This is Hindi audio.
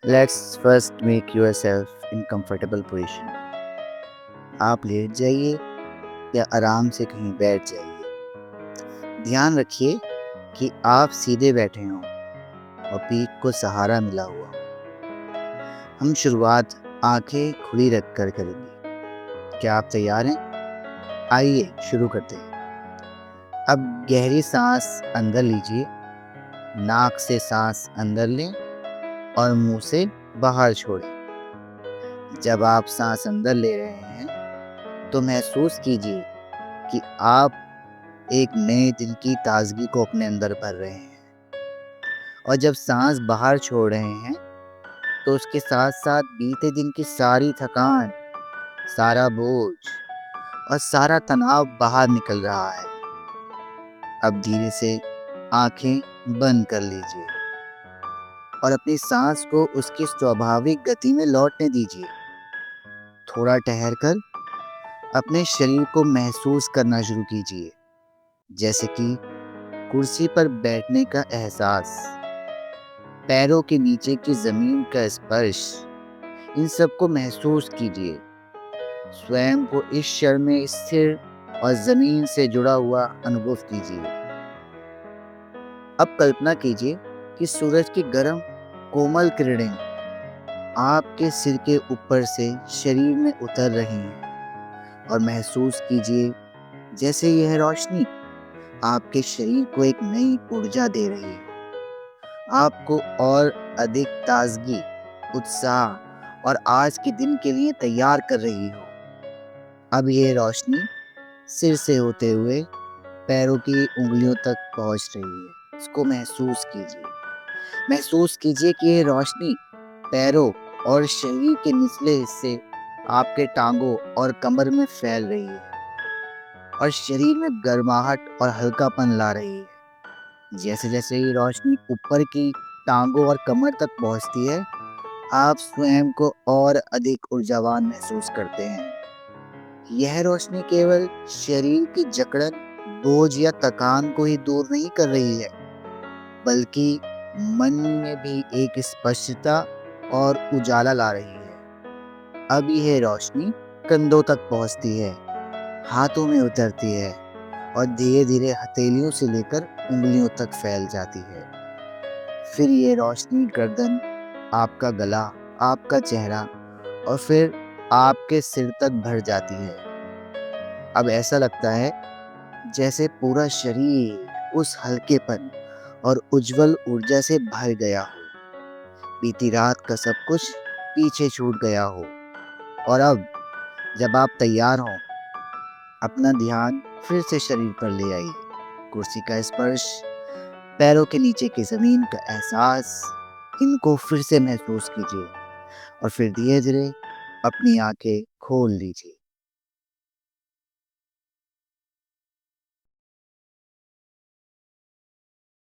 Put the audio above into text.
Let's first make yourself in comfortable position. आप लेट जाइए या आराम से कहीं बैठ जाइए। ध्यान रखिए कि आप सीधे बैठे हों और पीठ को सहारा मिला हुआ हो। हम शुरुआत आंखें खुली रखकर करेंगे। क्या आप तैयार हैं? आइए शुरू करते हैं। अब गहरी सांस अंदर लीजिए। नाक से सांस अंदर लें और मुंह से बाहर छोड़ें। जब आप सांस अंदर ले रहे हैं तो महसूस कीजिए कि आप एक नए दिन की ताजगी को अपने अंदर भर रहे हैं। और जब सांस बाहर छोड़ रहे हैं तो उसके साथ साथ बीते दिन की सारी थकान, सारा बोझ और सारा तनाव बाहर निकल रहा है। अब धीरे से आंखें बंद कर लीजिए और अपनी सांस को उसकी स्वाभाविक गति में लौटने दीजिए। थोड़ा ठहरकर अपने शरीर को महसूस करना शुरू कीजिए, जैसे कि कुर्सी पर बैठने का एहसास, पैरों के नीचे की जमीन का स्पर्श। इन सब को महसूस कीजिए। स्वयं को इस क्षण में स्थिर और जमीन से जुड़ा हुआ अनुभव कीजिए। अब कल्पना कीजिए कि सूरज की गर्म कोमल किरणें आपके सिर के ऊपर से शरीर में उतर रही हैं और महसूस कीजिए जैसे यह रोशनी आपके शरीर को एक नई ऊर्जा दे रही है, आपको और अधिक ताजगी, उत्साह और आज के दिन के लिए तैयार कर रही हो। अब ये रोशनी सिर से होते हुए पैरों की उंगलियों तक पहुंच रही है। इसको महसूस कीजिए। महसूस कीजिए कि ये रोशनी पैरों और शरीर के निचले हिस्से, आपके टांगों और कमर में फैल रही है और शरीर में गर्माहट और हल्कापन ला रही है। जैसे जैसे ये रोशनी ऊपर की टांगों और कमर तक पहुंचती है, आप स्वयं को और अधिक ऊर्जावान महसूस करते हैं। यह रोशनी केवल शरीर की जकड़न, बोझ या थकान को ही दूर नहीं कर रही है, बल्कि मन में भी एक स्पष्टता और उजाला ला रही है। अब यह रोशनी कंधों तक पहुंचती है, हाथों में उतरती है और धीरे धीरे हथेलियों से लेकर उंगलियों तक फैल जाती है। फिर ये रोशनी गर्दन, आपका गला, आपका चेहरा और फिर आपके सिर तक भर जाती है। अब ऐसा लगता है जैसे पूरा शरीर उस हल्केपन और उज्जवल ऊर्जा से भर गया हो। बीती रात का सब कुछ पीछे छूट गया हो और अब जब आप तैयार हों, अपना ध्यान फिर से शरीर पर ले आइए। कुर्सी का स्पर्श, पैरों के नीचे की जमीन का एहसास, इनको फिर से महसूस कीजिए और फिर धीरे धीरे अपनी आंखें खोल लीजिए।